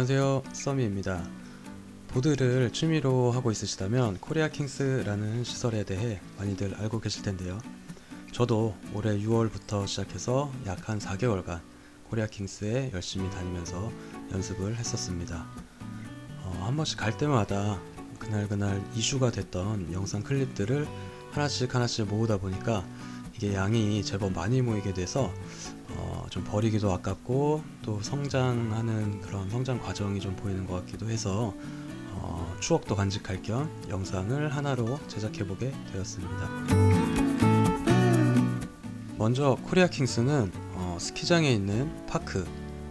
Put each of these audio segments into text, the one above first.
안녕하세요, 써미입니다. 보드를 취미로 하고 있으시다면 코리아 킹스라는 시설에 대해 많이들 알고 계실 텐데요. 저도 올해 6월부터 시작해서 약 한 4개월간 코리아 킹스에 열심히 다니면서 연습을 했었습니다. 한 번씩 갈 때마다 그날 이슈가 됐던 영상 클립들을 하나씩 모으다 보니까 이게 양이 제법 많이 모이게 돼서 좀 버리기도 아깝고 또 성장하는 그런 성장 과정이 좀 보이는 것 같기도 해서 추억도 간직할 겸 영상을 하나로 제작해보게 되었습니다. 먼저 코리아 킹스는 스키장에 있는 파크,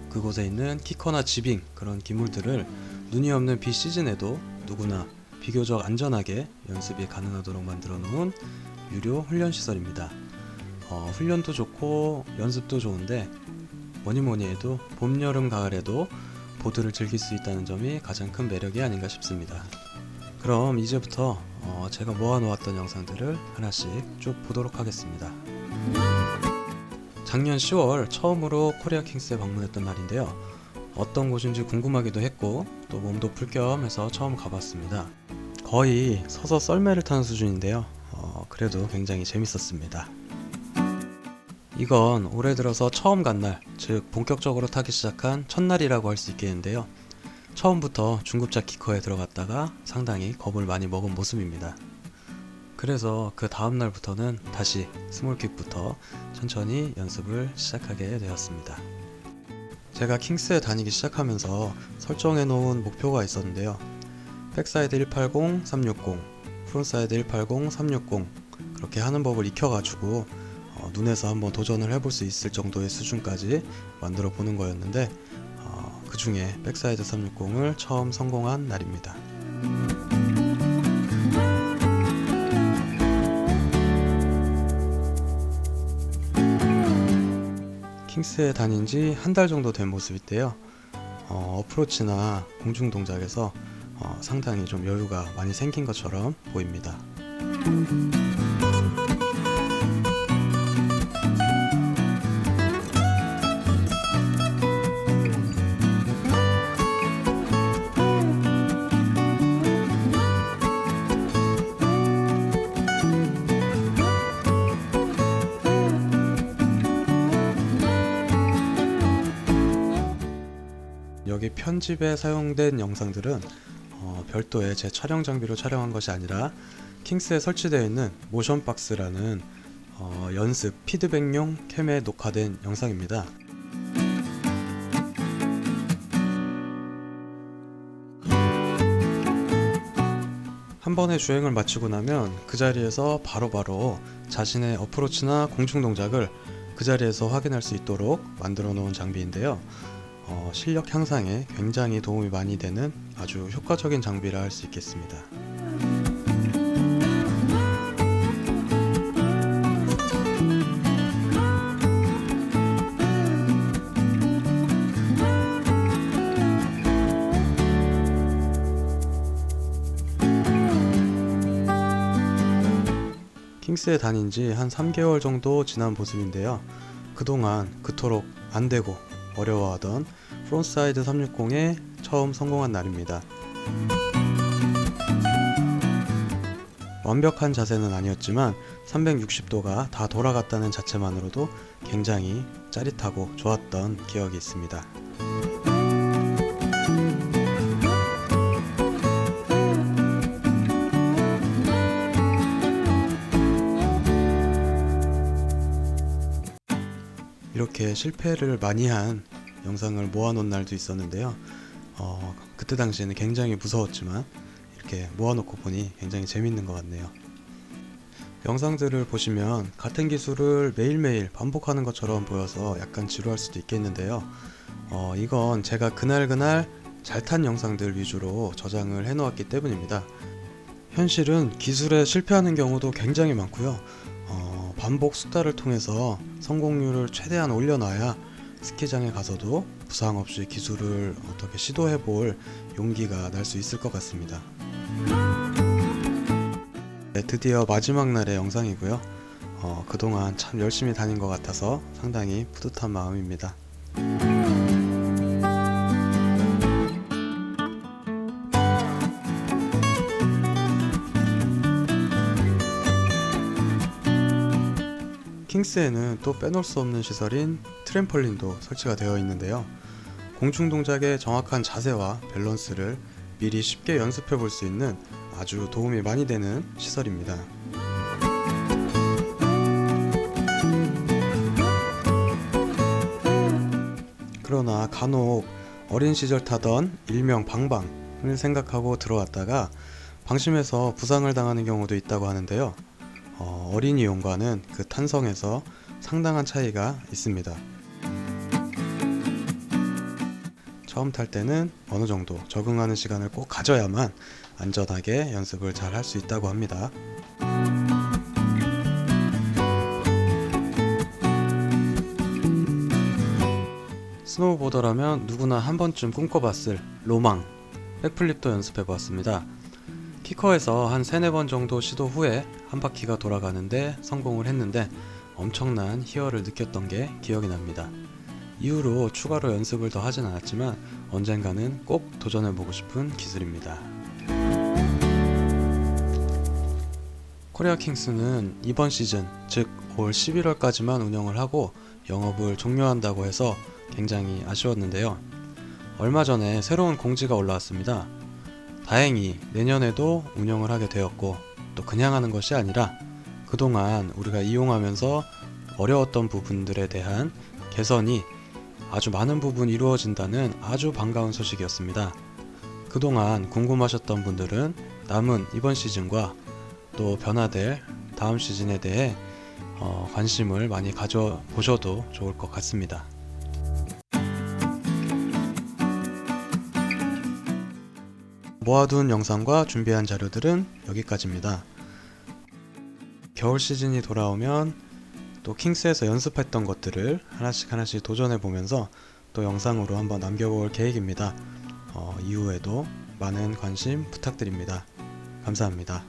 그곳에 있는 키커나 지빙 그런 기물들을 눈이 없는 비시즌에도 누구나 비교적 안전하게 연습이 가능하도록 만들어 놓은 유료 훈련시설입니다. 훈련도 좋고 연습도 좋은데 뭐니뭐니 해도 봄, 여름, 가을에도 보드를 즐길 수 있다는 점이 가장 큰 매력이 아닌가 싶습니다. 그럼 이제부터 제가 모아놓았던 영상들을 하나씩 쭉 보도록 하겠습니다. 작년 10월 처음으로 코리아 킹스에 방문했던 날인데요. 어떤 곳인지 궁금하기도 했고 또 몸도 풀 겸 해서 처음 가봤습니다. 거의 서서 썰매를 타는 수준인데요. 그래도 굉장히 재밌었습니다. 이건 올해 들어서 처음 간 날, 즉 본격적으로 타기 시작한 첫날이라고 할 수 있겠는데요. 처음부터 중급자 키커에 들어갔다가 상당히 겁을 많이 먹은 모습입니다. 그래서 그 다음날부터는 다시 스몰킥부터 천천히 연습을 시작하게 되었습니다. 제가 킹스에 다니기 시작하면서 설정해 놓은 목표가 있었는데요. 백사이드 180, 360, 프론사이드 180, 360 그렇게 하는 법을 익혀가지고 눈에서 한번 도전을 해볼 수 있을 정도의 수준까지 만들어 보는 거였는데 그 중에 백사이드 360을 처음 성공한 날입니다. 킹스에 다닌 지 한 달 정도 된 모습인데요. 어프로치나 공중 동작에서 상당히 좀 여유가 많이 생긴 것처럼 보입니다. 여기 편집에 사용된 영상들은 별도의 제 촬영 장비로 촬영한 것이 아니라 킹스에 설치되어 있는 모션박스라는 연습 피드백용 캠에 녹화된 영상입니다. 한 번의 주행을 마치고 나면 그 자리에서 바로바로 자신의 어프로치나 공중 동작을 그 자리에서 확인할 수 있도록 만들어 놓은 장비인데요. 실력 향상에 굉장히 도움이 많이 되는 아주 효과적인 장비라 할 수 있겠습니다. 킹스에 다닌 지 한 3개월 정도 지난 모습인데요. 그동안 그토록 안되고 어려워하던 프론트사이드 360에 처음 성공한 날입니다. 완벽한 자세는 아니었지만 360도가 다 돌아갔다는 자체만으로도 굉장히 짜릿하고 좋았던 기억이 있습니다. 이렇게 실패를 많이 한 영상을 모아놓은 날도 있었는데요. 그때 당시에는 굉장히 무서웠지만 이렇게 모아놓고 보니 굉장히 재밌는 것 같네요. 영상들을 보시면 같은 기술을 매일매일 반복하는 것처럼 보여서 약간 지루할 수도 있겠는데요. 이건 제가 그날 잘 탄 영상들 위주로 저장을 해놓았기 때문입니다. 현실은 기술에 실패하는 경우도 굉장히 많고요. 반복 숙달을 통해서 성공률을 최대한 올려놔야 스키장에 가서도 부상 없이 기술을 어떻게 시도해 볼 용기가 날 수 있을 것 같습니다. 네, 드디어 마지막 날의 영상이고요. 그동안 참 열심히 다닌 것 같아서 상당히 뿌듯한 마음입니다. 킹스에는 또 빼놓을 수 없는 시설인 트램펄린도 설치가 되어 있는데요. 공중 동작의 정확한 자세와 밸런스를 미리 쉽게 연습해 볼 수 있는 아주 도움이 많이 되는 시설입니다. 그러나 간혹 어린 시절 타던 일명 방방을 생각하고 들어왔다가 방심해서 부상을 당하는 경우도 있다고 하는데요. 어린이용과는 그 탄성에서 상당한 차이가 있습니다. 처음 탈 때는 어느 정도 적응하는 시간을 꼭 가져야만 안전하게 연습을 잘 할 수 있다고 합니다. 스노우보더라면 누구나 한 번쯤 꿈꿔봤을 로망, 백플립도 연습해 보았습니다. 키커에서 한 3-4번 정도 시도 후에 한 바퀴가 돌아가는데 성공을 했는데 엄청난 희열을 느꼈던 게 기억이 납니다. 이후로 추가로 연습을 더 하진 않았지만 언젠가는 꼭 도전해보고 싶은 기술입니다. 코리아 킹스는 이번 시즌, 즉 올 11월까지만 운영을 하고 영업을 종료한다고 해서 굉장히 아쉬웠는데요. 얼마 전에 새로운 공지가 올라왔습니다. 다행히 내년에도 운영을 하게 되었고 또 그냥 하는 것이 아니라 그동안 우리가 이용하면서 어려웠던 부분들에 대한 개선이 아주 많은 부분 이루어진다는 아주 반가운 소식이었습니다. 그동안 궁금하셨던 분들은 남은 이번 시즌과 또 변화될 다음 시즌에 대해 관심을 많이 가져보셔도 좋을 것 같습니다. 모아둔 영상과 준비한 자료들은 여기까지입니다. 겨울 시즌이 돌아오면 또 킹스에서 연습했던 것들을 하나씩 도전해 보면서 또 영상으로 한번 남겨볼 계획입니다. 이후에도 많은 관심 부탁드립니다. 감사합니다.